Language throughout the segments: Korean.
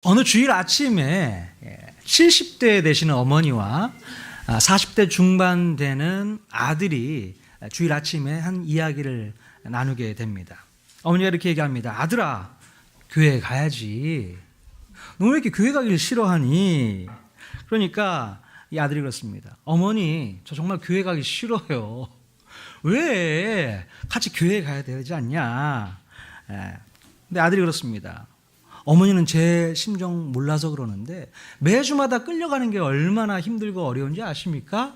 어느 주일 아침에 70대 되시는 어머니와 40대 중반 되는 아들이 주일 아침에 한 이야기를 나누게 됩니다. 어머니가 이렇게 얘기합니다. 아들아, 교회 가야지. 너 왜 이렇게 교회 가기를 싫어하니? 그러니까 이 아들이 그렇습니다. 어머니, 저 정말 교회 가기 싫어요. 왜? 같이 교회 가야 되지 않냐? 근데 아들이 그렇습니다. 어머니는 제 심정 몰라서 그러는데 매주마다 끌려가는 게 얼마나 힘들고 어려운지 아십니까?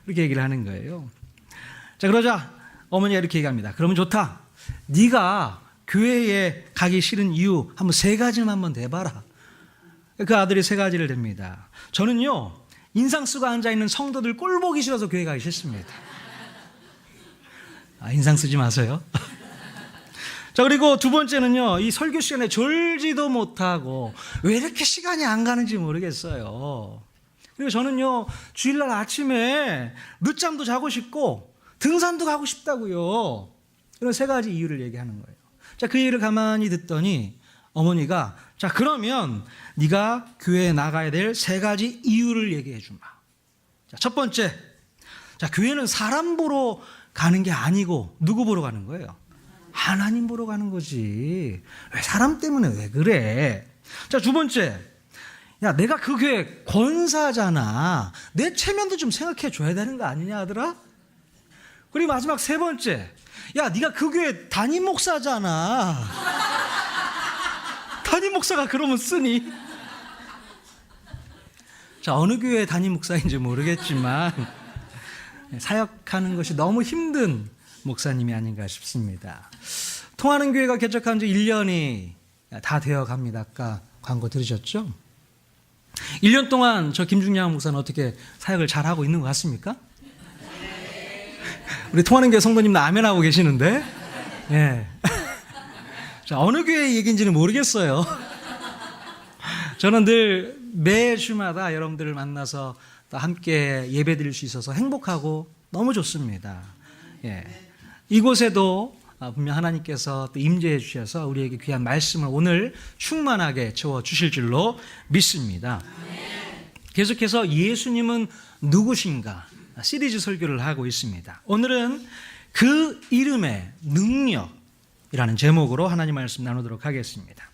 그렇게 얘기를 하는 거예요. 자, 그러자 어머니가 이렇게 얘기합니다. 그러면 좋다. 네가 교회에 가기 싫은 이유 한번 세 가지만 한번 대봐라. 그 아들이 세 가지를 댑니다. 저는요, 인상 쓰고 앉아있는 성도들 꼴 보기 싫어서 교회 가기 싫습니다. 인상 쓰지 마세요. 자, 그리고 두 번째는요, 이 설교 시간에 졸지도 못하고 왜 이렇게 시간이 안 가는지 모르겠어요. 그리고 저는요, 주일날 아침에 늦잠도 자고 싶고 등산도 가고 싶다고요. 이런 세 가지 이유를 얘기하는 거예요. 자, 그 얘기를 가만히 듣더니 어머니가, 자, 그러면 네가 교회에 나가야 될 세 가지 이유를 얘기해 주마. 자, 첫 번째, 자, 교회는 사람 보러 가는 게 아니고 누구 보러 가는 거예요? 하나님 보러 가는 거지. 왜 사람 때문에 왜 그래? 자, 두 번째, 야, 내가 그 교회 권사잖아. 내 체면도 좀 생각해 줘야 되는 거 아니냐, 아들아? 그리고 마지막 세 번째, 야, 네가 그 교회 담임 목사잖아. 담임 목사가 그러면 쓰니? 자, 어느 교회 담임 목사인지 모르겠지만 사역하는 것이 너무 힘든 목사님이 아닌가 싶습니다. 통하는 교회가 개척한 지 1년이 다 되어 갑니다. 아까 광고 들으셨죠? 1년 동안 저 김중량 목사는 어떻게 사역을 잘하고 있는 것 같습니까? 우리 통하는 교회 성도님들 아멘하고 계시는데, 예. 자, 어느 교회 얘기인지는 모르겠어요. 저는 늘 매주마다 여러분들을 만나서 또 함께 예배 드릴 수 있어서 행복하고 너무 좋습니다. 예. 이곳에도 분명 하나님께서 또 임재해 주셔서 우리에게 귀한 말씀을 오늘 충만하게 채워 주실 줄로 믿습니다. 계속해서 예수님은 누구신가 시리즈 설교를 하고 있습니다. 오늘은 그 이름의 능력이라는 제목으로 하나님 말씀 나누도록 하겠습니다.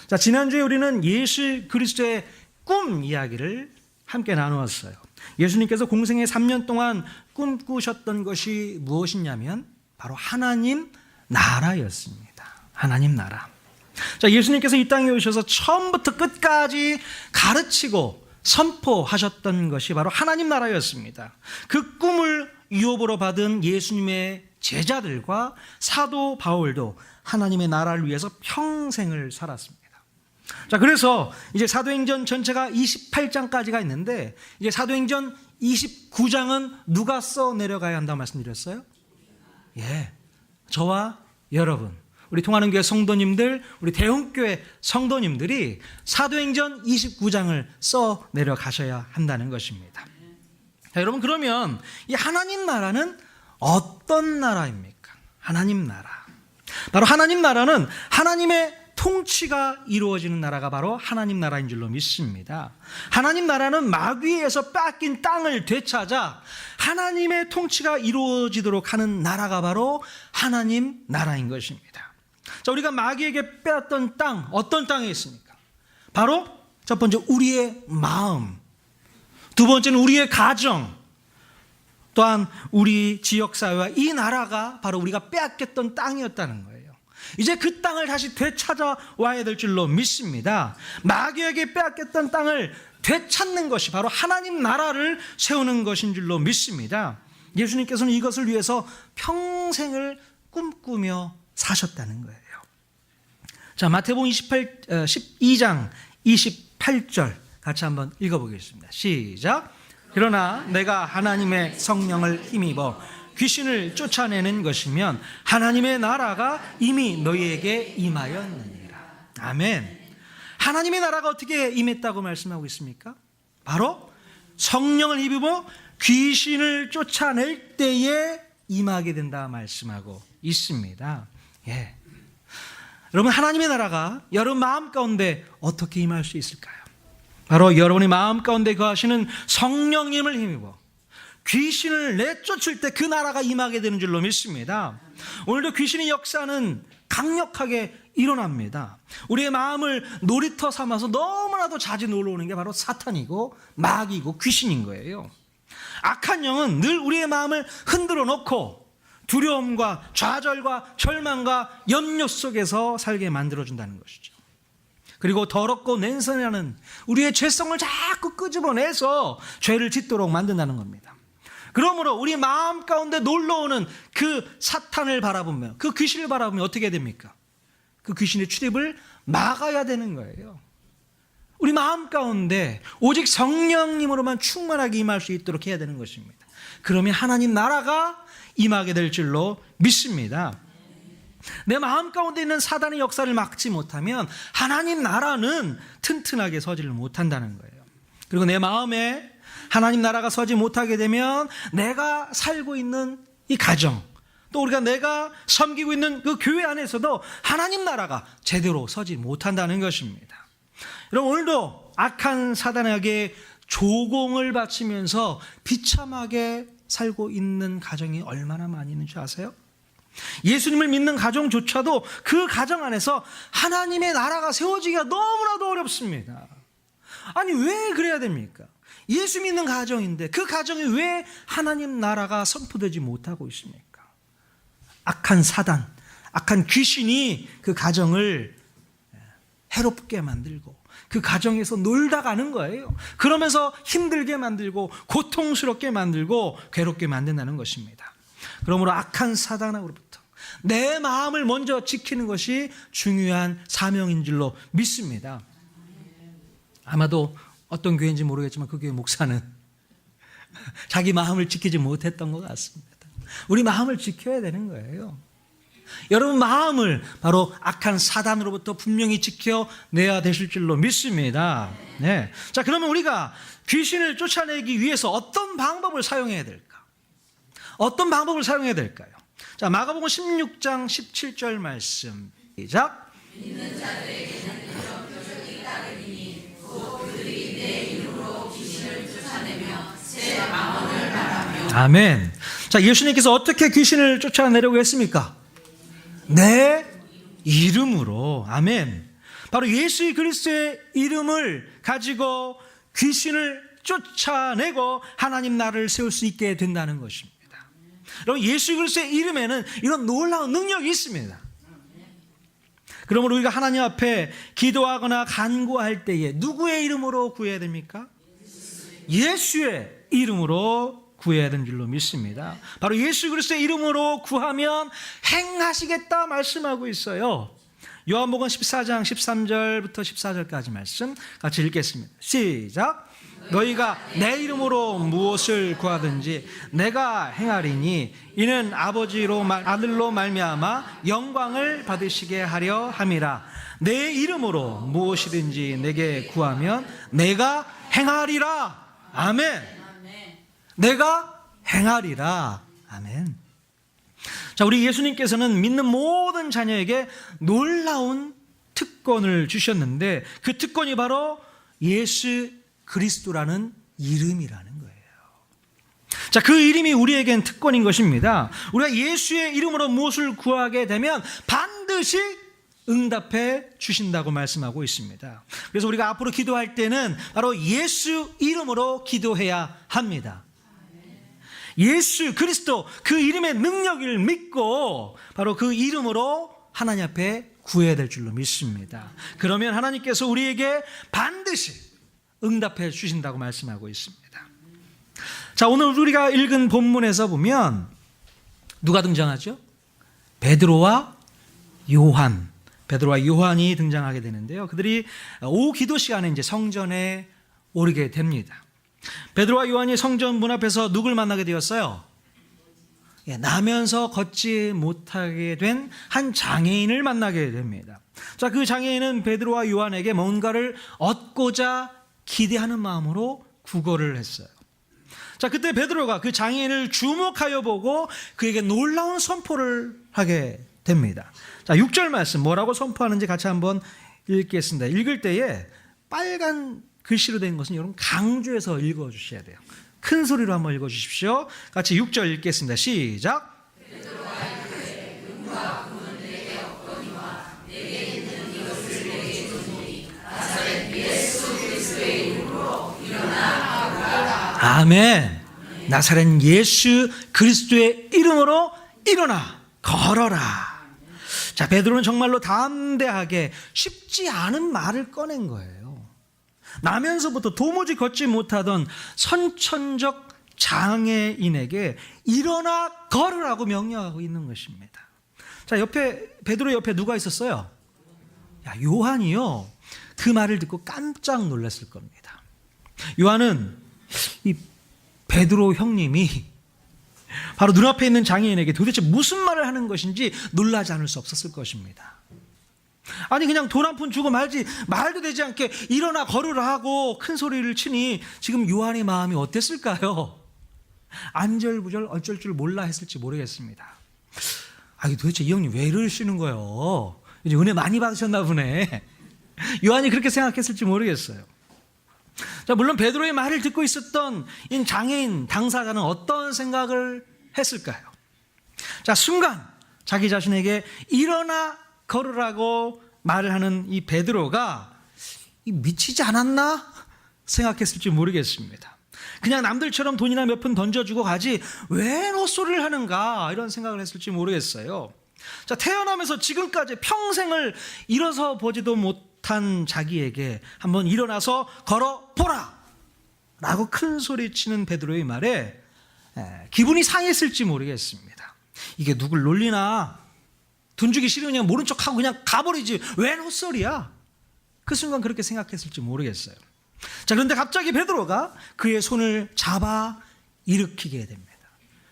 자, 지난주에 우리는 예수 그리스도의 꿈 이야기를 함께 나누었어요. 예수님께서 공생의 3년 동안 꿈꾸셨던 것이 무엇이냐면 바로 하나님 나라였습니다. 하나님 나라. 자, 예수님께서 이 땅에 오셔서 처음부터 끝까지 가르치고 선포하셨던 것이 바로 하나님 나라였습니다. 그 꿈을 유업으로 받은 예수님의 제자들과 사도 바울도 하나님의 나라를 위해서 평생을 살았습니다. 자, 그래서 이제 사도행전 전체가 28장까지가 있는데 이제 사도행전 29장은 누가 써 내려가야 한다고 말씀드렸어요? 예, 저와 여러분, 우리 통하는 교회 성도님들, 우리 대형교회 성도님들이 사도행전 29장을 써 내려가셔야 한다는 것입니다. 자, 여러분, 그러면 이 하나님 나라는 어떤 나라입니까? 하나님 나라. 바로 하나님 나라는 하나님의 통치가 이루어지는 나라가 바로 하나님 나라인 줄로 믿습니다. 하나님 나라는 마귀에서 뺏긴 땅을 되찾아 하나님의 통치가 이루어지도록 하는 나라가 바로 하나님 나라인 것입니다. 자, 우리가 마귀에게 빼앗던 땅, 어떤 땅이 있습니까? 바로 첫 번째, 우리의 마음. 두 번째는 우리의 가정. 또한 우리 지역사회와 이 나라가 바로 우리가 빼앗겼던 땅이었다는 거예요. 이제 그 땅을 다시 되찾아와야 될 줄로 믿습니다. 마귀에게 빼앗겼던 땅을 되찾는 것이 바로 하나님 나라를 세우는 것인 줄로 믿습니다. 예수님께서는 이것을 위해서 평생을 꿈꾸며 사셨다는 거예요. 자, 마태복음 12장 28절 같이 한번 읽어보겠습니다. 시작. 그러나 내가 하나님의 성령을 힘입어 귀신을 쫓아내는 것이면 하나님의 나라가 이미 너희에게 임하였느니라. 아멘. 하나님의 나라가 어떻게 임했다고 말씀하고 있습니까? 바로 성령을 힘입어 귀신을 쫓아낼 때에 임하게 된다 말씀하고 있습니다. 예. 여러분, 하나님의 나라가 여러분 마음 가운데 어떻게 임할 수 있을까요? 바로 여러분의 마음 가운데 거하시는 성령님을 힘입어 귀신을 내쫓을 때 그 나라가 임하게 되는 줄로 믿습니다. 오늘도 귀신의 역사는 강력하게 일어납니다. 우리의 마음을 놀이터 삼아서 너무나도 자주 놀러오는 게 바로 사탄이고 마귀고 귀신인 거예요. 악한 영은 늘 우리의 마음을 흔들어 놓고 두려움과 좌절과 절망과 염려 속에서 살게 만들어준다는 것이죠. 그리고 더럽고 냉선하는 우리의 죄성을 자꾸 끄집어내서 죄를 짓도록 만든다는 겁니다. 그러므로 우리 마음 가운데 놀러오는 그 사탄을 바라보며 그 귀신을 바라보며 어떻게 됩니까? 그 귀신의 출입을 막아야 되는 거예요. 우리 마음 가운데 오직 성령님으로만 충만하게 임할 수 있도록 해야 되는 것입니다. 그러면 하나님 나라가 임하게 될 줄로 믿습니다. 내 마음 가운데 있는 사단의 역사를 막지 못하면 하나님 나라는 튼튼하게 서지를 못한다는 거예요. 그리고 내 마음에 하나님 나라가 서지 못하게 되면 내가 살고 있는 이 가정, 또 우리가 내가 섬기고 있는 그 교회 안에서도 하나님 나라가 제대로 서지 못한다는 것입니다. 여러분, 오늘도 악한 사단에게 조공을 바치면서 비참하게 살고 있는 가정이 얼마나 많이 있는지 아세요? 예수님을 믿는 가정조차도 그 가정 안에서 하나님의 나라가 세워지기가 너무나도 어렵습니다. 아니, 왜 그래야 됩니까? 예수 믿는 가정인데 그 가정이 왜 하나님 나라가 선포되지 못하고 있습니까? 악한 사단, 악한 귀신이 그 가정을 해롭게 만들고 그 가정에서 놀다 가는 거예요. 그러면서 힘들게 만들고 고통스럽게 만들고 괴롭게 만든다는 것입니다. 그러므로 악한 사단으로부터 내 마음을 먼저 지키는 것이 중요한 사명인 줄로 믿습니다. 아마도 어떤 교회인지 모르겠지만 그 교회 목사는 자기 마음을 지키지 못했던 것 같습니다. 우리 마음을 지켜야 되는 거예요. 여러분 마음을 바로 악한 사단으로부터 분명히 지켜내야 되실 줄로 믿습니다. 네. 자, 그러면 우리가 귀신을 쫓아내기 위해서 어떤 방법을 사용해야 될까? 어떤 방법을 사용해야 될까요? 자, 마가복음 16장 17절 말씀 시작. 믿는 자들에게는 그런 표적이 따르리니 곧 그들이 내 이름으로 귀신을 쫓아내며 새 방언을 말하며. 아멘. 자, 예수님께서 어떻게 귀신을 쫓아내려고 했습니까? 내 이름으로. 아멘. 바로 예수 그리스도의 이름을 가지고 귀신을 쫓아내고 하나님 나라를 세울 수 있게 된다는 것입니다. 여러분, 예수 그리스도의 이름에는 이런 놀라운 능력이 있습니다. 그러므로 우리가 하나님 앞에 기도하거나 간구할 때에 누구의 이름으로 구해야 됩니까? 예수의 이름으로 구해야 되는 줄로 믿습니다. 바로 예수 그리스도의 이름으로 구하면 행하시겠다 말씀하고 있어요. 요한복음 14장 13절부터 14절까지 말씀 같이 읽겠습니다. 시작. 너희가 내 이름으로 무엇을 구하든지 내가 행하리니 이는 아버지로 아들로 말미암아 영광을 받으시게 하려 함이라. 내 이름으로 무엇이든지 내게 구하면 내가 행하리라. 아멘. 내가 행하리라. 아멘. 자, 우리 예수님께서는 믿는 모든 자녀에게 놀라운 특권을 주셨는데 그 특권이 바로 예수 그리스도라는 이름이라는 거예요. 자, 그 이름이 우리에겐 특권인 것입니다. 우리가 예수의 이름으로 무엇을 구하게 되면 반드시 응답해 주신다고 말씀하고 있습니다. 그래서 우리가 앞으로 기도할 때는 바로 예수 이름으로 기도해야 합니다. 예수 그리스도 그 이름의 능력을 믿고 바로 그 이름으로 하나님 앞에 구해야 될 줄로 믿습니다. 그러면 하나님께서 우리에게 반드시 응답해 주신다고 말씀하고 있습니다. 자, 오늘 우리가 읽은 본문에서 보면 누가 등장하죠? 베드로와 요한. 베드로와 요한이 등장하게 되는데요. 그들이 오후 기도 시간에 이제 성전에 오르게 됩니다. 베드로와 요한이 성전 문 앞에서 누굴 만나게 되었어요? 나면서 걷지 못하게 된 한 장애인을 만나게 됩니다. 자, 그 장애인은 베드로와 요한에게 뭔가를 얻고자 기대하는 마음으로 구걸을 했어요. 자, 그때 베드로가 그 장애인을 주목하여 보고 그에게 놀라운 선포를 하게 됩니다. 자, 6절 말씀 뭐라고 선포하는지 같이 한번 읽겠습니다. 읽을 때에 빨간 글씨로 된 것은 여러분 강조해서 읽어주셔야 돼요. 큰 소리로 한번 읽어주십시오. 같이 6절 읽겠습니다. 시작. 아멘. 나사렛 예수 그리스도의 이름으로 일어나 걸어라. 자, 베드로는 정말로 담대하게 쉽지 않은 말을 꺼낸 거예요. 나면서부터 도무지 걷지 못하던 선천적 장애인에게 일어나 걸으라고 명령하고 있는 것입니다. 자, 옆에 베드로 옆에 누가 있었어요? 야, 요한이요. 그 말을 듣고 깜짝 놀랐을 겁니다. 요한은 이 베드로 형님이 바로 눈앞에 있는 장애인에게 도대체 무슨 말을 하는 것인지 놀라지 않을 수 없었을 것입니다. 아니 그냥 돈 한 푼 주고 말지 말도 되지 않게 일어나 걸으라 하고 큰 소리를 치니 지금 요한의 마음이 어땠을까요? 안절부절 어쩔 줄 몰라 했을지 모르겠습니다. 아니 도대체 이 형님 왜 이러시는 거예요? 이제 은혜 많이 받으셨나 보네. 요한이 그렇게 생각했을지 모르겠어요. 자, 물론 베드로의 말을 듣고 있었던 이 장애인 당사자는 어떤 생각을 했을까요? 자, 순간 자기 자신에게 일어나 걸으라고 말을 하는 이 베드로가 미치지 않았나 생각했을지 모르겠습니다. 그냥 남들처럼 돈이나 몇 푼 던져주고 가지 왜 헛소리를 하는가 이런 생각을 했을지 모르겠어요. 자, 태어나면서 지금까지 평생을 일어서 보지도 못한 자기에게 한번 일어나서 걸어보라 라고 큰 소리치는 베드로의 말에 기분이 상했을지 모르겠습니다. 이게 누굴 놀리나, 돈 주기 싫으면 그냥 모른 척하고 그냥 가버리지 왜 헛소리야. 그 순간 그렇게 생각했을지 모르겠어요. 자, 그런데 갑자기 베드로가 그의 손을 잡아 일으키게 됩니다.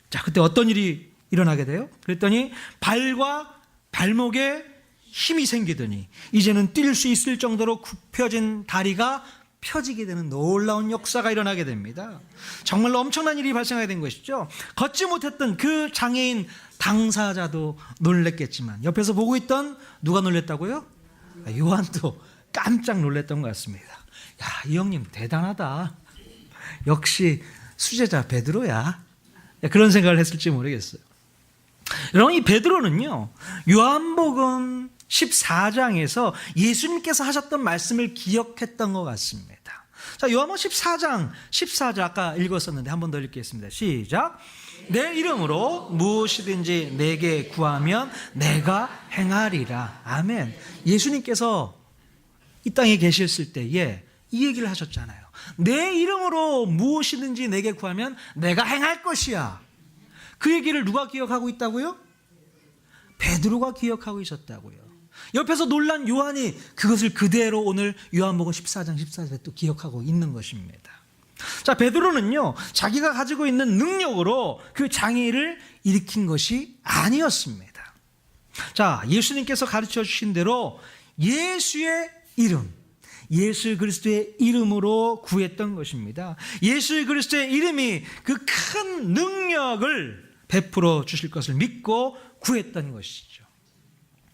자, 그때 어떤 일이 일어나게 돼요? 그랬더니 발과 발목에 힘이 생기더니 이제는 뛸 수 있을 정도로 굽혀진 다리가 펴지게 되는 놀라운 역사가 일어나게 됩니다. 정말로 엄청난 일이 발생하게 된 것이죠. 걷지 못했던 그 장애인 당사자도 놀랬겠지만 옆에서 보고 있던 누가 놀랬다고요? 요한도 깜짝 놀랬던 것 같습니다. 야, 이 형님 대단하다. 역시 수제자 베드로야. 그런 생각을 했을지 모르겠어요. 여러분, 이 베드로는요, 요한복음 14장에서 예수님께서 하셨던 말씀을 기억했던 것 같습니다. 자, 요한복음 14장 14절 아까 읽었었는데 한 번 더 읽겠습니다. 시작. 내 이름으로 무엇이든지 내게 구하면 내가 행하리라. 아멘. 예수님께서 이 땅에 계셨을 때에 이 얘기를 하셨잖아요. 내 이름으로 무엇이든지 내게 구하면 내가 행할 것이야. 그 얘기를 누가 기억하고 있다고요? 베드로가 기억하고 있었다고요. 옆에서 놀란 요한이 그것을 그대로 오늘 요한복음 14장 14절에 또 기억하고 있는 것입니다. 자, 베드로는요, 자기가 가지고 있는 능력으로 그 장애를 일으킨 것이 아니었습니다. 자, 예수님께서 가르쳐 주신 대로 예수의 이름, 예수 그리스도의 이름으로 구했던 것입니다. 예수 그리스도의 이름이 그 큰 능력을 베풀어 주실 것을 믿고 구했던 것이죠.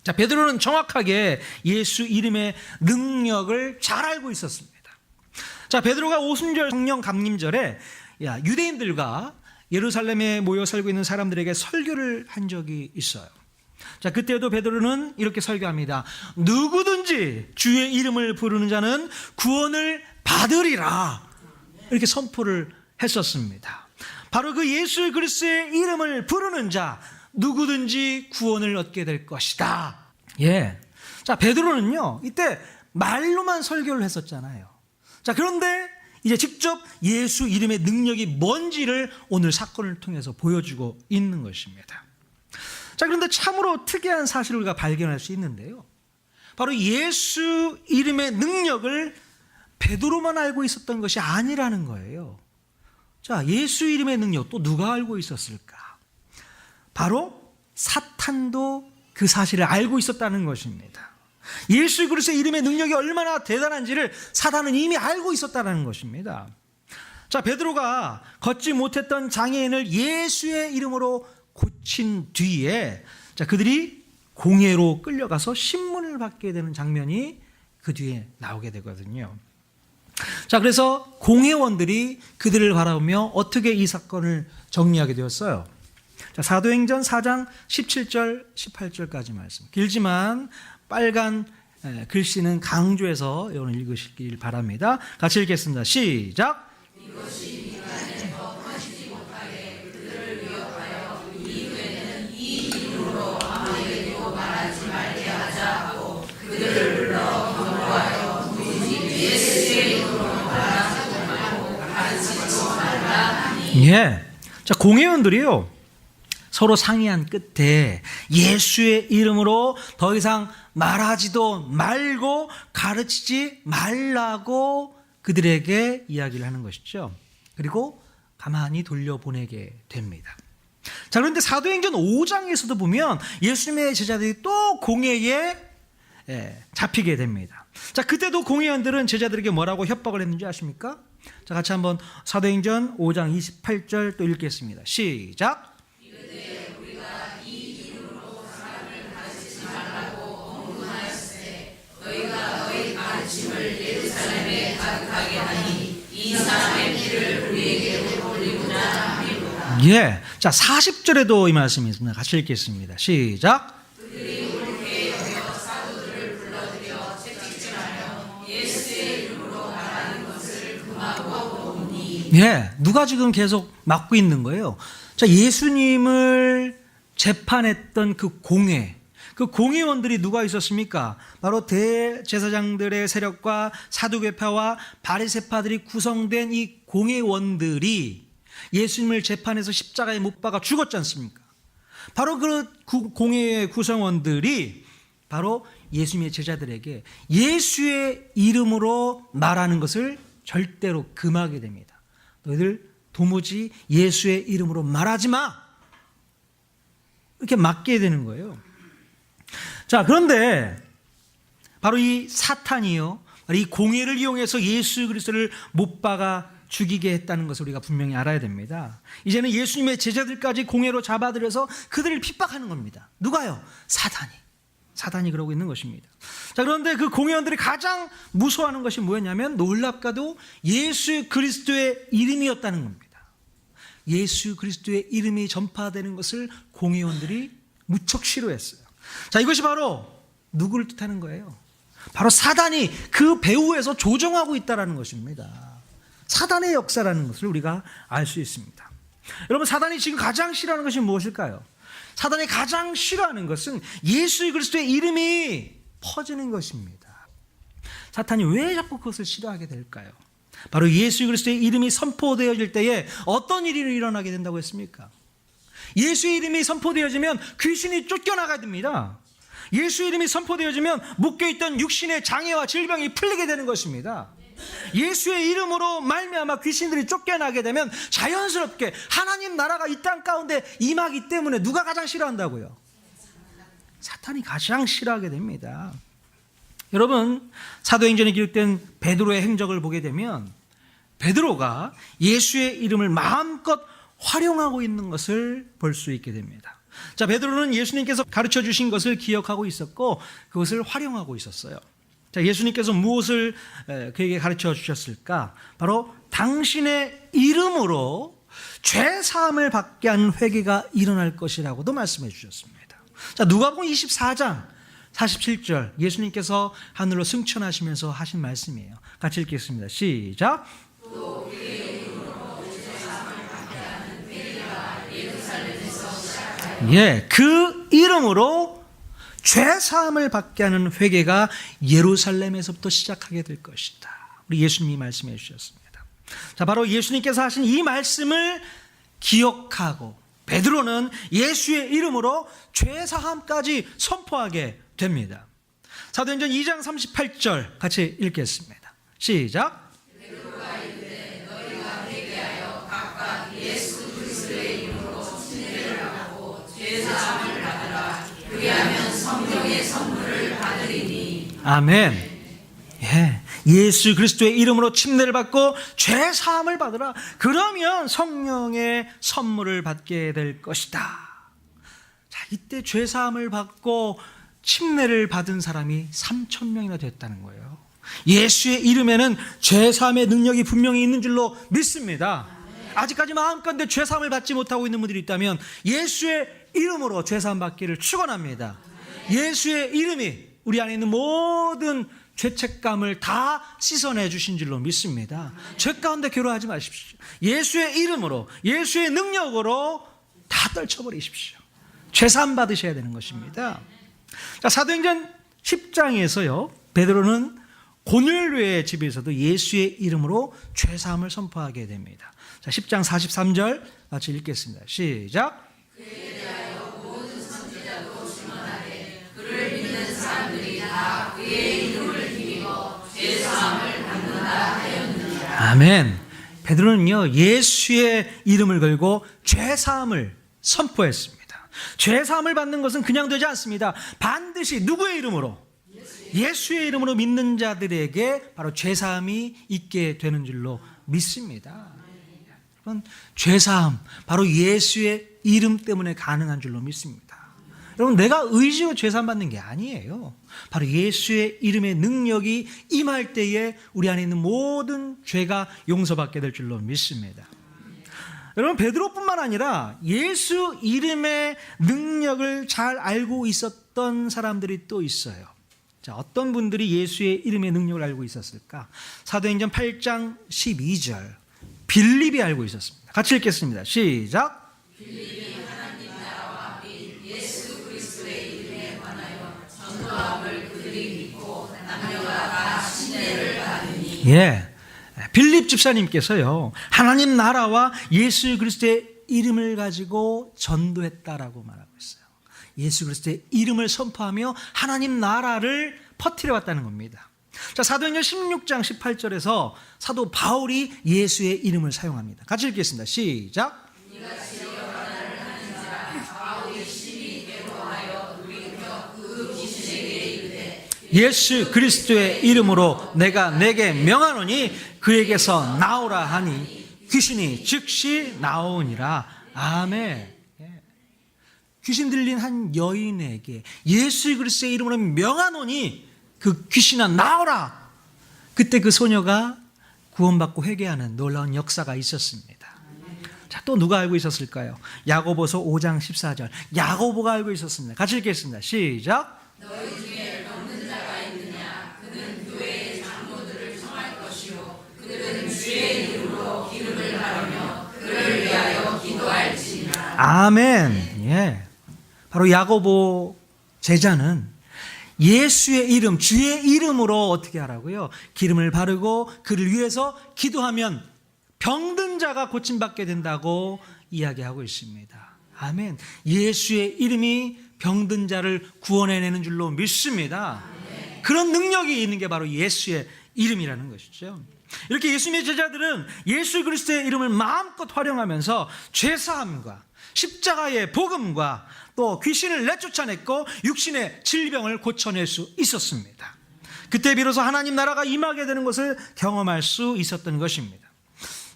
자, 베드로는 정확하게 예수 이름의 능력을 잘 알고 있었습니다. 자, 베드로가 오순절 성령 감림절에 유대인들과 예루살렘에 모여 살고 있는 사람들에게 설교를 한 적이 있어요. 자, 그때도 베드로는 이렇게 설교합니다. 누구든지 주의 이름을 부르는 자는 구원을 받으리라. 이렇게 선포를 했었습니다. 바로 그 예수 그리스도의 이름을 부르는 자 누구든지 구원을 얻게 될 것이다. 예. 자, 베드로는요, 이때 말로만 설교를 했었잖아요. 자, 그런데 이제 직접 예수 이름의 능력이 뭔지를 오늘 사건을 통해서 보여주고 있는 것입니다. 자, 그런데 참으로 특이한 사실을 우리가 발견할 수 있는데요. 바로 예수 이름의 능력을 베드로만 알고 있었던 것이 아니라는 거예요. 자, 예수 이름의 능력 또 누가 알고 있었을까? 바로 사탄도 그 사실을 알고 있었다는 것입니다. 예수 그리스도의 이름의 능력이 얼마나 대단한지를 사탄은 이미 알고 있었다는 것입니다. 자, 베드로가 걷지 못했던 장애인을 예수의 이름으로 고친 뒤에 자, 그들이 공회로 끌려가서 신문을 받게 되는 장면이 그 뒤에 나오게 되거든요. 자, 그래서 공회원들이 그들을 바라보며 어떻게 이 사건을 정리하게 되었어요? 자, 사도행전 4장 17절, 18절까지 말씀. 길지만 빨간 글씨는 강조해서 오늘 읽으시길 바랍니다. 같이 읽겠습니다. 시작. 이것이 민간에서 하시지 못하게 그들을 위협하여 이후에는 이 이름으로 아무에게도 말하지 말게 하자 하고 그들을 불러 경고하여 누구든지 예수의 이름으로 말하지 말고 가르치지 말라 하니. 예. 자, 공회원들이요, 서로 상의한 끝에 예수의 이름으로 더 이상 말하지도 말고 가르치지 말라고 그들에게 이야기를 하는 것이죠. 그리고 가만히 돌려보내게 됩니다. 자, 그런데 사도행전 5장에서도 보면 예수님의 제자들이 또 공회에 잡히게 됩니다. 자, 그때도 공회원들은 제자들에게 뭐라고 협박을 했는지 아십니까? 자, 같이 한번 사도행전 5장 28절 또 읽겠습니다. 시작. 예루살렘에 가득하게 하니 이 사람의 피를 우리에게 돌리고자 함이로다. 예, 자 40절에도 이 말씀이 있습니다. 같이 읽겠습니다. 시작. 그들이 옳게 여겨 사도들을 불러들여 채찍질하며 예수의 이름으로 말하는 것을 금하고 보니. 예, 누가 지금 계속 막고 있는 거예요? 자, 예수님을 재판했던 그 공회. 그 공회원들이 누가 있었습니까? 바로 대제사장들의 세력과 사두개파와 바리새파들이 구성된 이 공회원들이 예수님을 재판해서 십자가에 못 박아 죽었지 않습니까? 바로 그 공회의 구성원들이 바로 예수님의 제자들에게 예수의 이름으로 말하는 것을 절대로 금하게 됩니다. 너희들 도무지 예수의 이름으로 말하지 마! 이렇게 막게 되는 거예요. 자, 그런데 바로 이 사탄이요, 이 공회를 이용해서 예수 그리스도를 못 박아 죽이게 했다는 것을 우리가 분명히 알아야 됩니다. 이제는 예수님의 제자들까지 공회로 잡아들여서 그들을 핍박하는 겁니다. 누가요? 사단이 그러고 있는 것입니다. 자, 그런데 그 공회원들이 가장 무서워하는 것이 뭐였냐면 놀랍게도 예수 그리스도의 이름이었다는 겁니다. 예수 그리스도의 이름이 전파되는 것을 공회원들이 무척 싫어했어요. 자, 이것이 바로 누구를 뜻하는 거예요? 바로 사단이 그 배후에서 조종하고 있다는 것입니다. 사단의 역사라는 것을 우리가 알 수 있습니다. 여러분, 사단이 지금 가장 싫어하는 것이 무엇일까요? 사단이 가장 싫어하는 것은 예수 그리스도의 이름이 퍼지는 것입니다. 사탄이 왜 자꾸 그것을 싫어하게 될까요? 바로 예수 그리스도의 이름이 선포되어질 때에 어떤 일이 일어나게 된다고 했습니까? 예수의 이름이 선포되어지면 귀신이 쫓겨나가야 됩니다. 예수의 이름이 선포되어지면 묶여있던 육신의 장애와 질병이 풀리게 되는 것입니다. 예수의 이름으로 말미암아 귀신들이 쫓겨나게 되면 자연스럽게 하나님 나라가 이 땅 가운데 임하기 때문에 누가 가장 싫어한다고요? 사탄이 가장 싫어하게 됩니다. 여러분, 사도행전에 기록된 베드로의 행적을 보게 되면 베드로가 예수의 이름을 마음껏 활용하고 있는 것을 볼 수 있게 됩니다. 자, 베드로는 예수님께서 가르쳐 주신 것을 기억하고 있었고 그것을 활용하고 있었어요. 자, 예수님께서 무엇을 그에게 가르쳐 주셨을까? 바로 당신의 이름으로 죄 사함을 받게 하는 회개가 일어날 것이라고도 말씀해 주셨습니다. 자, 누가복음 24장 47절 예수님께서 하늘로 승천하시면서 하신 말씀이에요. 같이 읽겠습니다. 시작. 또 예, 그 이름으로 죄 사함을 받게 하는 회개가 예루살렘에서부터 시작하게 될 것이다. 우리 예수님이 말씀해 주셨습니다. 자, 바로 예수님께서 하신 이 말씀을 기억하고 베드로는 예수의 이름으로 죄 사함까지 선포하게 됩니다. 사도행전 2장 38절 같이 읽겠습니다. 시작. 아멘. 예, 예수 그리스도의 이름으로 침례를 받고 죄 사함을 받으라. 그러면 성령의 선물을 받게 될 것이다. 자, 이때 죄사함을 받고 침례를 받은 사람이 3,000명이나 됐다는 거예요. 예수의 이름에는 죄사함의 능력이 분명히 있는 줄로 믿습니다. 아직까지 마음가운데 죄사함을 받지 못하고 있는 분들이 있다면 예수의 이름으로 죄사함 받기를 축원합니다. 예수의 이름이 우리 안에 있는 모든 죄책감을 다 씻어내 주신 줄로 믿습니다. 죄 가운데 괴로워하지 마십시오. 예수의 이름으로, 예수의 능력으로 다 떨쳐버리십시오. 죄사함 받으셔야 되는 것입니다. 자, 사도행전 10장에서요, 베드로는 고넬료의 집에서도 예수의 이름으로 죄사함을 선포하게 됩니다. 자, 10장 43절 같이 읽겠습니다. 시작. 그에 대하여 모든 선지자도 증언하되 그를 믿는 사람들이 다 그의 이름을 힘입어 죄사함을 받는다 하였느니라. 아멘. 베드로는요, 예수의 이름을 걸고 죄사함을 선포했습니다. 죄사함을 받는 것은 그냥 되지 않습니다. 반드시 누구의 이름으로? 예수의 이름으로 믿는 자들에게 바로 죄사함이 있게 되는 줄로 믿습니다. 여러분, 죄사함 바로 예수의 이름 때문에 가능한 줄로 믿습니다. 여러분, 내가 의지로 죄사함 받는 게 아니에요. 바로 예수의 이름의 능력이 임할 때에 우리 안에 있는 모든 죄가 용서받게 될 줄로 믿습니다. 여러분, 베드로뿐만 아니라 예수 이름의 능력을 잘 알고 있었던 사람들이 또 있어요. 자, 어떤 분들이 예수의 이름의 능력을 알고 있었을까? 사도행전 8장 12절, 빌립이 알고 있었습니다. 같이 읽겠습니다. 시작. 빌립이 하나님 나라와 및 예수 그리스도의 이름에 관하여 전도함을 그들이 믿고 남녀가 다 신뢰를 받으니. 예, 빌립 집사님께서요, 하나님 나라와 예수 그리스도의 이름을 가지고 전도했다라고 말하고 있어요. 예수 그리스도의 이름을 선포하며 하나님 나라를 퍼뜨려 왔다는 겁니다. 자, 사도행전 16장 18절에서 사도 바울이 예수의 이름을 사용합니다. 같이 읽겠습니다. 시작. 예수 그리스도의 이름으로 내가 내게 명하노니 그에게서 나오라 하니 귀신이 즉시 나오니라. 아멘. 귀신 들린 한 여인에게 예수 그리스도의 이름으로 명하노니 그 귀신아 나오라. 그때 그 소녀가 구원받고 회개하는 놀라운 역사가 있었습니다. 자, 또 누가 알고 있었을까요? 야고보서 5장 14절, 야고보가 알고 있었습니다. 같이 읽겠습니다. 시작. 너희 중에 병든 자가 있느냐? 그는 교회의 장로들을 청할 것이요 그들은 주의 이름으로 기름을 바르며 그를 위하여 기도할지니라. 아멘. 예. 바로 야고보 제자는 예수의 이름, 주의 이름으로 어떻게 하라고요? 기름을 바르고 그를 위해서 기도하면 병든 자가 고침받게 된다고 이야기하고 있습니다. 아멘. 예수의 이름이 병든 자를 구원해내는 줄로 믿습니다. 그런 능력이 있는 게 바로 예수의 이름이라는 것이죠. 이렇게 예수님의 제자들은 예수 그리스도의 이름을 마음껏 활용하면서 죄사함과 십자가의 복음과 또 귀신을 내쫓아냈고 육신의 질병을 고쳐낼 수 있었습니다. 그때 비로소 하나님 나라가 임하게 되는 것을 경험할 수 있었던 것입니다.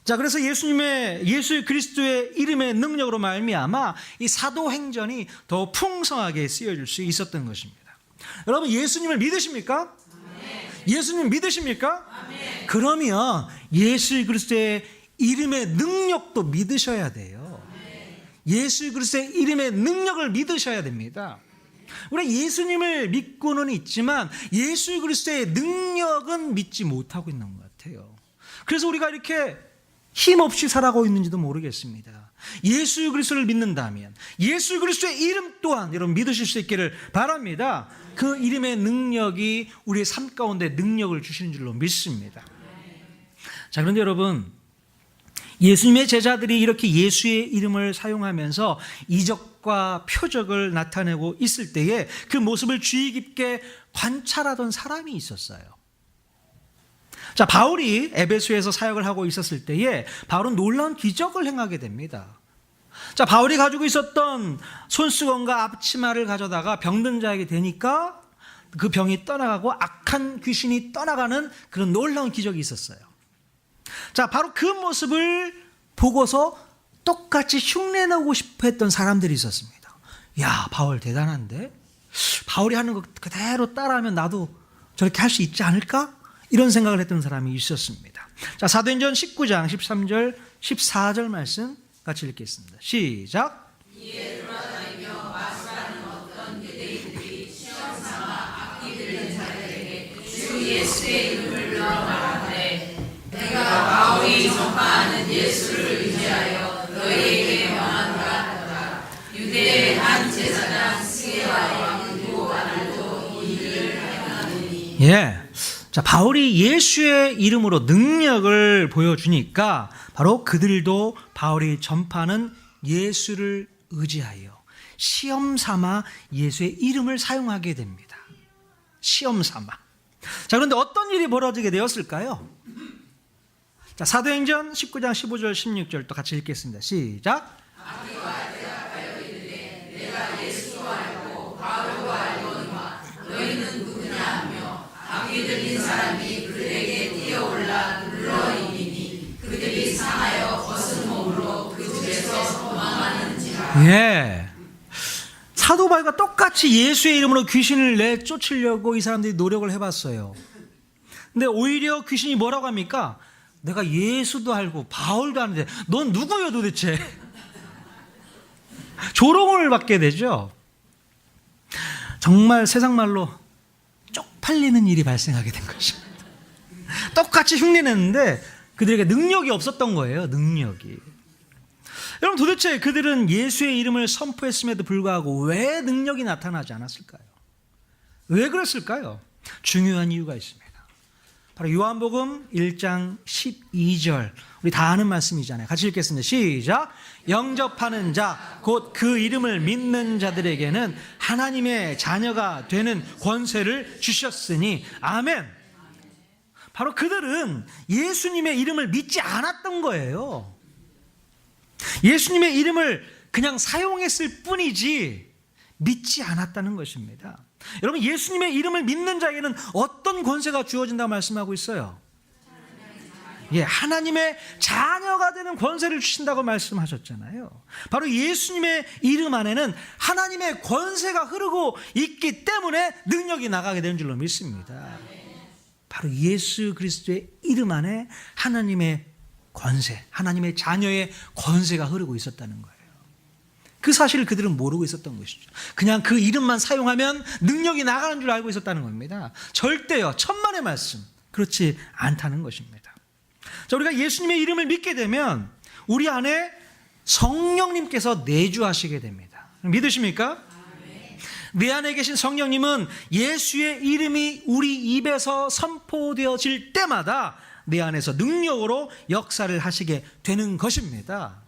자, 그래서 예수 그리스도의 이름의 능력으로 말미암아 이 사도행전이 더 풍성하게 쓰여질 수 있었던 것입니다. 여러분, 예수님을 믿으십니까? 예수님 믿으십니까? 그러면 예수 그리스도의 이름의 능력도 믿으셔야 돼요. 예수 그리스도의 이름의 능력을 믿으셔야 됩니다. 우리 예수님을 믿고는 있지만 예수 그리스도의 능력은 믿지 못하고 있는 것 같아요. 그래서 우리가 이렇게 힘없이 살아가고 있는지도 모르겠습니다. 예수 그리스도를 믿는다면 예수 그리스도의 이름 또한 여러분 믿으실 수 있기를 바랍니다. 그 이름의 능력이 우리의 삶 가운데 능력을 주시는 줄로 믿습니다. 자, 그런데 여러분, 예수님의 제자들이 이렇게 예수의 이름을 사용하면서 이적과 표적을 나타내고 있을 때에 그 모습을 주의 깊게 관찰하던 사람이 있었어요. 자, 바울이 에베소에서 사역을 하고 있었을 때에 바울은 놀라운 기적을 행하게 됩니다. 자, 바울이 가지고 있었던 손수건과 앞치마를 가져다가 병든 자에게 대니까 그 병이 떠나가고 악한 귀신이 떠나가는 그런 놀라운 기적이 있었어요. 자, 바로 그 모습을 보고서 똑같이 흉내내고 싶어 했던 사람들이 있었습니다. 야, 바울 대단한데? 바울이 하는 거 그대로 따라하면 나도 저렇게 할 수 있지 않을까? 이런 생각을 했던 사람이 있었습니다. 자, 사도행전 19장 13절 14절 말씀 같이 읽겠습니다. 시작. 이에 돌아다니며 마술하는 어떤 유대인들이 시험 삼아 악기 들린 자들에게 주 예수의 이름을 불러 말하되 내가 바울이 전파하는 예수를 의지하여 너희에게 명한다 하더라. 유대의 한 제사장 스게와의 왕도 아들도 이 일을 행하느니. 예. 자, 바울이 예수의 이름으로 능력을 보여주니까 바로 그들도 바울이 전파하는 예수를 의지하여 시험 삼아 예수의 이름을 사용하게 됩니다. 시험 삼아. 자, 그런데 어떤 일이 벌어지게 되었을까요? 자, 사도행전 19장 15절 16절 또 같이 읽겠습니다. 시작. 악기와 대답하여 이르되 내가 예수로 알고 바울로 알거니와 너희는 누구냐 하며 악기 들린 사람이 그들에게 뛰어올라 눌러 이기니 그들이 상하여 벗은 몸으로 그 집에서 도망하는지라. 예. 사도 바울과 똑같이 예수의 이름으로 귀신을 내쫓으려고 이 사람들이 노력을 해봤어요. 근데 오히려 귀신이 뭐라고 합니까? 내가 예수도 알고 바울도 아는데 넌 누구요 도대체? 조롱을 받게 되죠. 정말 세상 말로 쪽팔리는 일이 발생하게 된 것입니다. 똑같이 흉내냈는데 그들에게 능력이 없었던 거예요. 능력이. 여러분, 도대체 그들은 예수의 이름을 선포했음에도 불구하고 왜 능력이 나타나지 않았을까요? 왜 그랬을까요? 중요한 이유가 있습니다. 바로 요한복음 1장 12절, 우리 다 아는 말씀이잖아요. 같이 읽겠습니다. 시작. 영접하는 자, 곧 그 이름을 믿는 자들에게는 하나님의 자녀가 되는 권세를 주셨으니. 아멘. 바로 그들은 예수님의 이름을 믿지 않았던 거예요. 예수님의 이름을 그냥 사용했을 뿐이지 믿지 않았다는 것입니다. 여러분, 예수님의 이름을 믿는 자에게는 어떤 권세가 주어진다고 말씀하고 있어요? 예, 하나님의 자녀가 되는 권세를 주신다고 말씀하셨잖아요. 바로 예수님의 이름 안에는 하나님의 권세가 흐르고 있기 때문에 능력이 나가게 되는 줄로 믿습니다. 바로 예수 그리스도의 이름 안에 하나님의 권세, 하나님의 자녀의 권세가 흐르고 있었다는 거예요. 그 사실을 그들은 모르고 있었던 것이죠. 그냥 그 이름만 사용하면 능력이 나가는 줄 알고 있었다는 겁니다. 절대요, 천만의 말씀, 그렇지 않다는 것입니다. 자, 우리가 예수님의 이름을 믿게 되면 우리 안에 성령님께서 내주하시게 됩니다. 믿으십니까? 내 안에 계신 성령님은 예수의 이름이 우리 입에서 선포되어질 때마다 내 안에서 능력으로 역사를 하시게 되는 것입니다.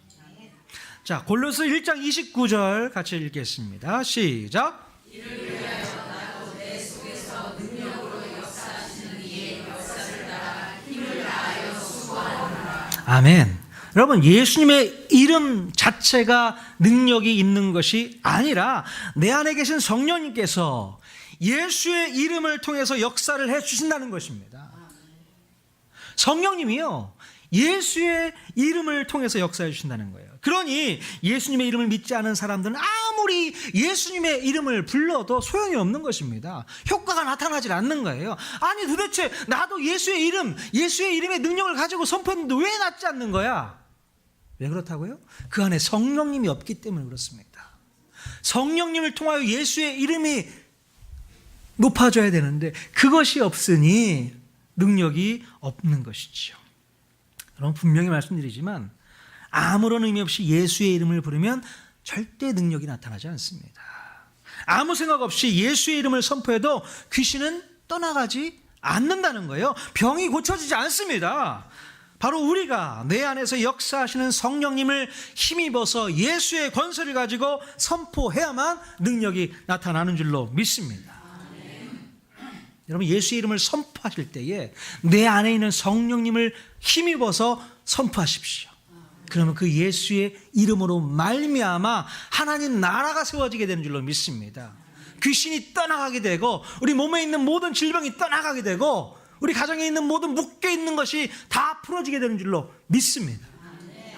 자, 골로새 1장 29절 같이 읽겠습니다. 시작. 이를 위하여 나도 내 속에서 능력으로 역사하시는 이의 역사를 따라 힘을 다하여 수고하노라. 아멘. 여러분, 예수님의 이름 자체가 능력이 있는 것이 아니라 내 안에 계신 성령님께서 예수의 이름을 통해서 역사를 해 주신다는 것입니다. 성령님이요, 예수의 이름을 통해서 역사해 주신다는 거예요. 그러니 예수님의 이름을 믿지 않은 사람들은 아무리 예수님의 이름을 불러도 소용이 없는 것입니다. 효과가 나타나질 않는 거예요. 아니, 도대체 나도 예수의 이름의 능력을 가지고 선포했는데 왜 낫지 않는 거야? 왜 그렇다고요? 그 안에 성령님이 없기 때문에 그렇습니다. 성령님을 통하여 예수의 이름이 높아져야 되는데 그것이 없으니 능력이 없는 것이죠. 여러분, 분명히 말씀드리지만 아무런 의미 없이 예수의 이름을 부르면 절대 능력이 나타나지 않습니다. 아무 생각 없이 예수의 이름을 선포해도 귀신은 떠나가지 않는다는 거예요. 병이 고쳐지지 않습니다. 바로 우리가 내 안에서 역사하시는 성령님을 힘입어서 예수의 권세를 가지고 선포해야만 능력이 나타나는 줄로 믿습니다. 여러분, 예수의 이름을 선포하실 때에 내 안에 있는 성령님을 힘입어서 선포하십시오. 그러면 그 예수의 이름으로 말미암아 하나님 나라가 세워지게 되는 줄로 믿습니다. 귀신이 떠나가게 되고 우리 몸에 있는 모든 질병이 떠나가게 되고 우리 가정에 있는 모든 묶여있는 것이 다 풀어지게 되는 줄로 믿습니다.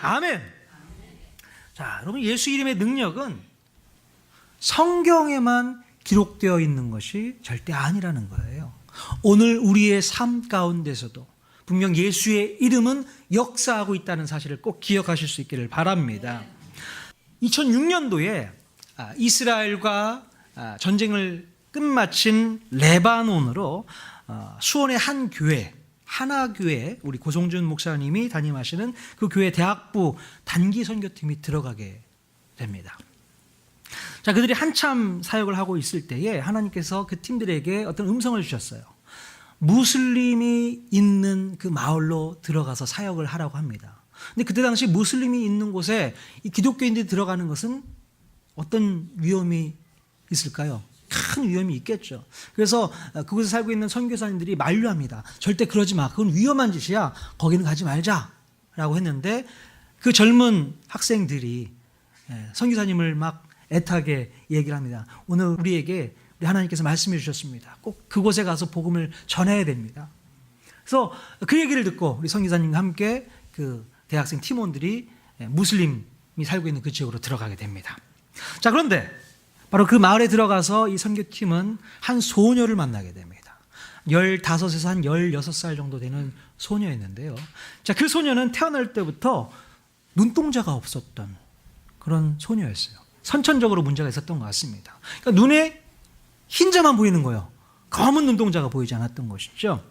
아멘. 자, 여러분, 예수 이름의 능력은 성경에만 기록되어 있는 것이 절대 아니라는 거예요. 오늘 우리의 삶 가운데서도 분명 예수의 이름은 역사하고 있다는 사실을 꼭 기억하실 수 있기를 바랍니다. 2006년도에 이스라엘과 전쟁을 끝마친 레바논으로 수원의 한 교회, 하나교회, 우리 고성준 목사님이 담임하시는 그 교회 대학부 단기 선교팀이 들어가게 됩니다. 자, 그들이 한참 사역을 하고 있을 때에 하나님께서 그 팀들에게 어떤 음성을 주셨어요. 무슬림이 있는 그 마을로 들어가서 사역을 하라고 합니다. 근데 그때 당시 무슬림이 있는 곳에 이 기독교인들이 들어가는 것은 어떤 위험이 있을까요? 큰 위험이 있겠죠. 그래서 그곳에 살고 있는 선교사님들이 만류합니다. 절대 그러지 마. 그건 위험한 짓이야. 거기는 가지 말자라고 했는데 그 젊은 학생들이 선교사님을 막 애타게 얘기를 합니다. 오늘 우리 하나님께서 말씀해 주셨습니다. 꼭 그곳에 가서 복음을 전해야 됩니다. 그래서 그 얘기를 듣고 우리 선교사님과 함께 그 대학생 팀원들이 무슬림이 살고 있는 그 지역으로 들어가게 됩니다. 자, 그런데 바로 그 마을에 들어가서 이 선교팀은 한 소녀를 만나게 됩니다. 15에서 한 16살 정도 되는 소녀였는데요. 자, 그 소녀는 태어날 때부터 눈동자가 없었던 그런 소녀였어요. 선천적으로 문제가 있었던 것 같습니다. 그러니까 눈에 흰자만 보이는 거예요. 검은 눈동자가 보이지 않았던 것이죠.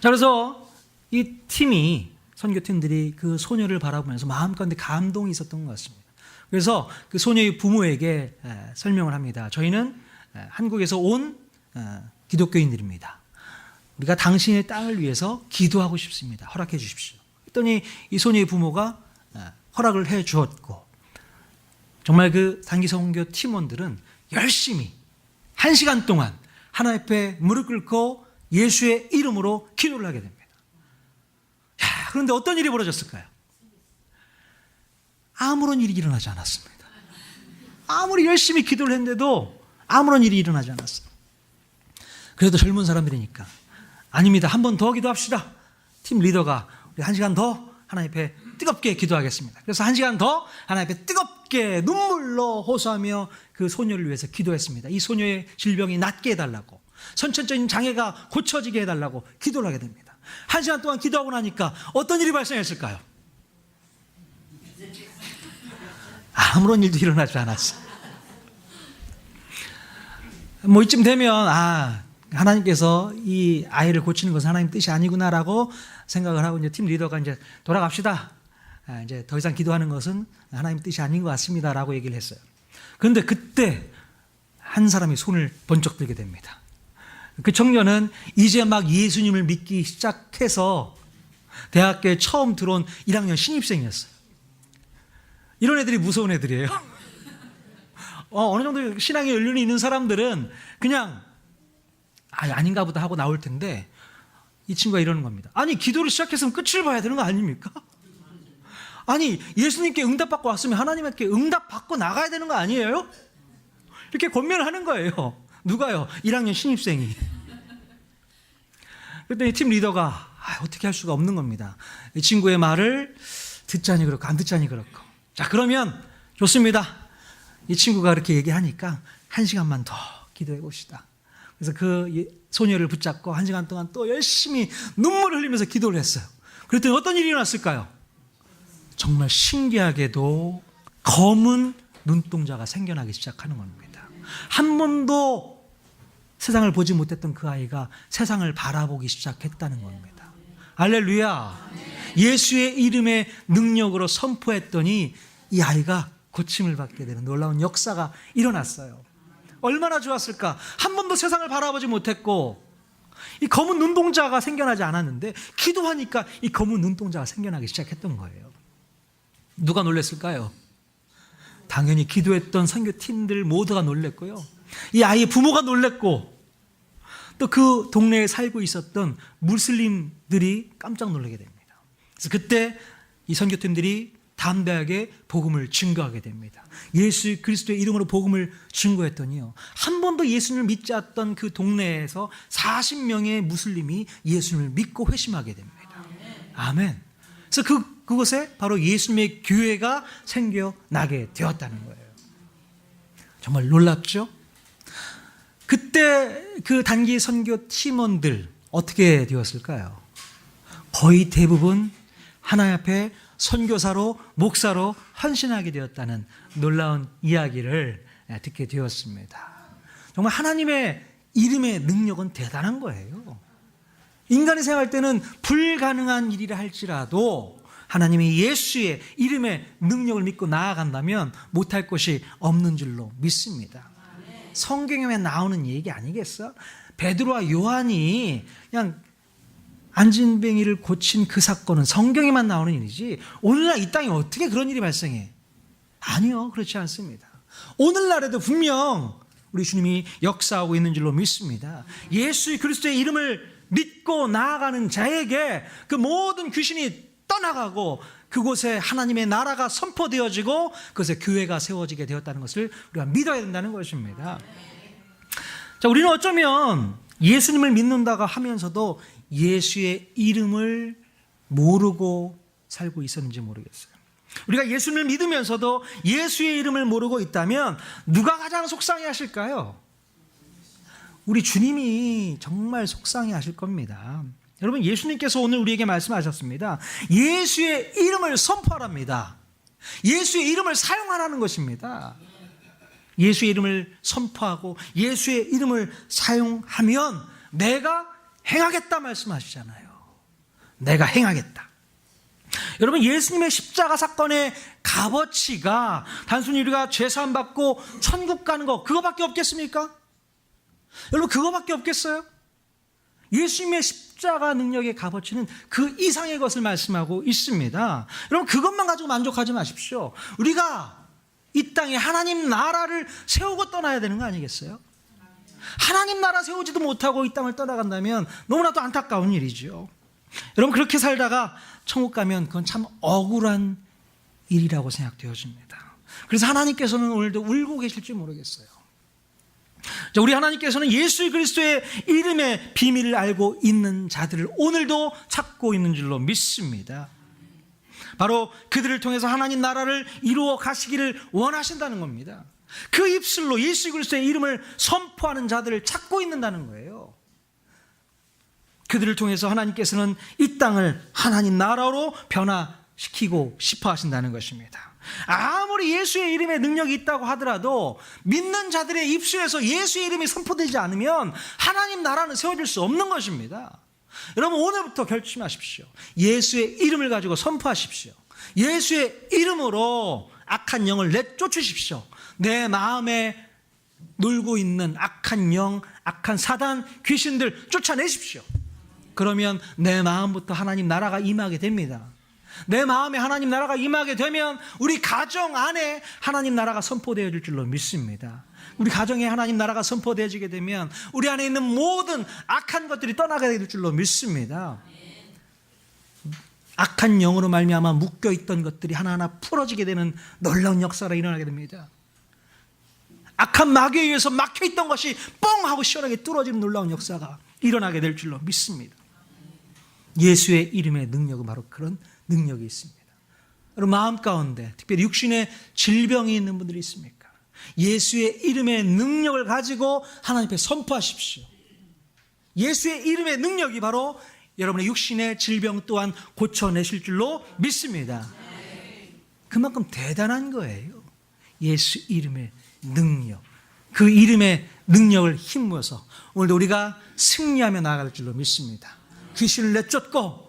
자, 그래서 이 팀이, 선교팀들이 그 소녀를 바라보면서 마음 가운데 감동이 있었던 것 같습니다. 그래서 그 소녀의 부모에게 설명을 합니다. 저희는 한국에서 온 기독교인들입니다. 우리가 당신의 땅을 위해서 기도하고 싶습니다. 허락해 주십시오. 했더니 이 소녀의 부모가 허락을 해 주었고, 정말 그 단기 선교 팀원들은 열심히 1시간 동안 하나님 앞에 무릎 꿇고 예수의 이름으로 기도를 하게 됩니다. 야, 그런데 어떤 일이 벌어졌을까요? 아무런 일이 일어나지 않았습니다. 아무리 열심히 기도를 했는데도 아무런 일이 일어나지 않았어요. 그래도 젊은 사람들이니까 아닙니다. 한 번 더 기도합시다. 팀 리더가 우리 1시간 더 하나님 앞에 뜨겁게 기도하겠습니다. 그래서 1시간 더 하나님 앞에 뜨겁게 눈물로 호소하며 그 소녀를 위해서 기도했습니다. 이 소녀의 질병이 낫게 해달라고, 선천적인 장애가 고쳐지게 해달라고 기도를 하게 됩니다. 1시간 동안 기도하고 나니까 어떤 일이 발생했을까요? 아무런 일도 일어나지 않았어요. 뭐 이쯤 되면 하나님께서 이 아이를 고치는 것은 하나님 뜻이 아니구나라고 생각을 하고 이제 팀 리더가 이제 돌아갑시다. 이제 더 이상 기도하는 것은 하나님 뜻이 아닌 것 같습니다라고 얘기를 했어요. 그런데 그때 한 사람이 손을 번쩍 들게 됩니다. 그 청년은 이제 막 예수님을 믿기 시작해서 대학교에 처음 들어온 1학년 신입생이었어요. 이런 애들이 무서운 애들이에요. 어느 정도 신앙의 연륜이 있는 사람들은 그냥 아닌가 보다 하고 나올 텐데, 이 친구가 이러는 겁니다. 아니, 기도를 시작했으면 끝을 봐야 되는 거 아닙니까? 아니, 예수님께 응답받고 왔으면 하나님께 응답받고 나가야 되는 거 아니에요? 이렇게 권면을 하는 거예요. 누가요? 1학년 신입생이. 그랬더니 팀 리더가 어떻게 할 수가 없는 겁니다. 이 친구의 말을 듣자니 그렇고 안 듣자니 그렇고. 자, 그러면 좋습니다. 이 친구가 그렇게 얘기하니까 1시간만 더 기도해 봅시다. 그래서 그 소녀를 붙잡고 1시간 동안 또 열심히 눈물을 흘리면서 기도를 했어요. 그랬더니 어떤 일이 일어났을까요? 정말 신기하게도 검은 눈동자가 생겨나기 시작하는 겁니다. 한 번도 세상을 보지 못했던 그 아이가 세상을 바라보기 시작했다는 겁니다. 할렐루야. 예수의 이름의 능력으로 선포했더니 이 아이가 고침을 받게 되는 놀라운 역사가 일어났어요. 얼마나 좋았을까? 한 번도 세상을 바라보지 못했고 이 검은 눈동자가 생겨나지 않았는데 기도하니까 이 검은 눈동자가 생겨나기 시작했던 거예요. 누가 놀랐을까요? 당연히 기도했던 선교팀들 모두가 놀랐고요. 이 아이의 부모가 놀랐고 또 그 동네에 살고 있었던 무슬림들이 깜짝 놀라게 됩니다. 그래서 그때 이 선교팀들이 담대하게 복음을 증거하게 됩니다. 예수 그리스도의 이름으로 복음을 증거했더니요, 한 번도 예수님을 믿지 않았던 그 동네에서 40명의 무슬림이 예수님을 믿고 회심하게 됩니다. 아멘. 그래서 그곳에 바로 예수님의 교회가 생겨나게 되었다는 거예요. 정말 놀랍죠? 그때 그 단기 선교 팀원들 어떻게 되었을까요? 거의 대부분 하나님 앞에 선교사로 목사로 헌신하게 되었다는 놀라운 이야기를 듣게 되었습니다. 정말 하나님의 이름의 능력은 대단한 거예요. 인간이 생각할 때는 불가능한 일이라 할지라도 하나님의 예수의 이름의 능력을 믿고 나아간다면 못할 것이 없는 줄로 믿습니다. 성경에 나오는 얘기 아니겠어? 베드로와 요한이 그냥 안진뱅이를 고친 그 사건은 성경에만 나오는 일이지 오늘날 이 땅에 어떻게 그런 일이 발생해? 아니요, 그렇지 않습니다. 오늘날에도 분명 우리 주님이 역사하고 있는 줄로 믿습니다. 예수 그리스도의 이름을 믿고 나아가는 자에게 그 모든 귀신이 떠나가고 그곳에 하나님의 나라가 선포되어지고 그곳에 교회가 세워지게 되었다는 것을 우리가 믿어야 된다는 것입니다. 자, 우리는 어쩌면 예수님을 믿는다고 하면서도 예수의 이름을 모르고 살고 있었는지 모르겠어요. 우리가 예수님을 믿으면서도 예수의 이름을 모르고 있다면 누가 가장 속상해 하실까요? 우리 주님이 정말 속상해 하실 겁니다. 여러분, 예수님께서 오늘 우리에게 말씀하셨습니다. 예수의 이름을 선포하랍니다. 예수의 이름을 사용하라는 것입니다. 예수의 이름을 선포하고 예수의 이름을 사용하면 내가 행하겠다 말씀하시잖아요. 내가 행하겠다. 여러분, 예수님의 십자가 사건의 값어치가 단순히 우리가 죄사함 받고 천국 가는 거 그거밖에 없겠습니까? 여러분, 그거밖에 없겠어요? 예수님의 십자가 능력의 값어치는 그 이상의 것을 말씀하고 있습니다. 여러분, 그것만 가지고 만족하지 마십시오. 우리가 이 땅에 하나님 나라를 세우고 떠나야 되는 거 아니겠어요? 하나님 나라 세우지도 못하고 이 땅을 떠나간다면 너무나도 안타까운 일이죠. 여러분, 그렇게 살다가 천국 가면 그건 참 억울한 일이라고 생각되어집니다. 그래서 하나님께서는 오늘도 울고 계실지 모르겠어요. 우리 하나님께서는 예수 그리스도의 이름의 비밀을 알고 있는 자들을 오늘도 찾고 있는 줄로 믿습니다. 바로 그들을 통해서 하나님 나라를 이루어 가시기를 원하신다는 겁니다. 그 입술로 예수 그리스도의 이름을 선포하는 자들을 찾고 있는다는 거예요. 그들을 통해서 하나님께서는 이 땅을 하나님 나라로 변화시키고 싶어 하신다는 것입니다. 아무리 예수의 이름에 능력이 있다고 하더라도 믿는 자들의 입술에서 예수의 이름이 선포되지 않으면 하나님 나라는 세워질 수 없는 것입니다. 여러분, 오늘부터 결심하십시오. 예수의 이름을 가지고 선포하십시오. 예수의 이름으로 악한 영을 내쫓으십시오. 내 마음에 놀고 있는 악한 영, 악한 사단, 귀신들 쫓아내십시오. 그러면 내 마음부터 하나님 나라가 임하게 됩니다. 내 마음에 하나님 나라가 임하게 되면 우리 가정 안에 하나님 나라가 선포되어질 줄로 믿습니다. 우리 가정에 하나님 나라가 선포되어지게 되면 우리 안에 있는 모든 악한 것들이 떠나게 될 줄로 믿습니다. 악한 영으로 말미암아 묶여있던 것들이 하나하나 풀어지게 되는 놀라운 역사가 일어나게 됩니다. 악한 마귀에 의해서 막혀있던 것이 뻥 하고 시원하게 뚫어지는 놀라운 역사가 일어나게 될 줄로 믿습니다. 예수의 이름의 능력은 바로 그런 능력이 있습니다. 여러분, 마음 가운데 특별히 육신의 질병이 있는 분들이 있습니까? 예수의 이름의 능력을 가지고 하나님 앞에 선포하십시오. 예수의 이름의 능력이 바로 여러분의 육신의 질병 또한 고쳐내실 줄로 믿습니다. 그만큼 대단한 거예요. 예수 이름의 능력, 그 이름의 능력을 힘입어서 오늘도 우리가 승리하며 나아갈 줄로 믿습니다. 귀신을 내쫓고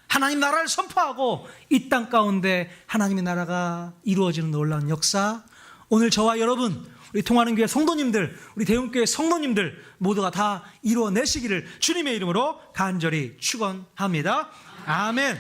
하나님 나라를 선포하고 이 땅 가운데 하나님의 나라가 이루어지는 놀라운 역사, 오늘 저와 여러분, 우리 통하는 교회 성도님들, 우리 대웅교회 성도님들 모두가 다 이루어내시기를 주님의 이름으로 간절히 축원합니다. 아멘.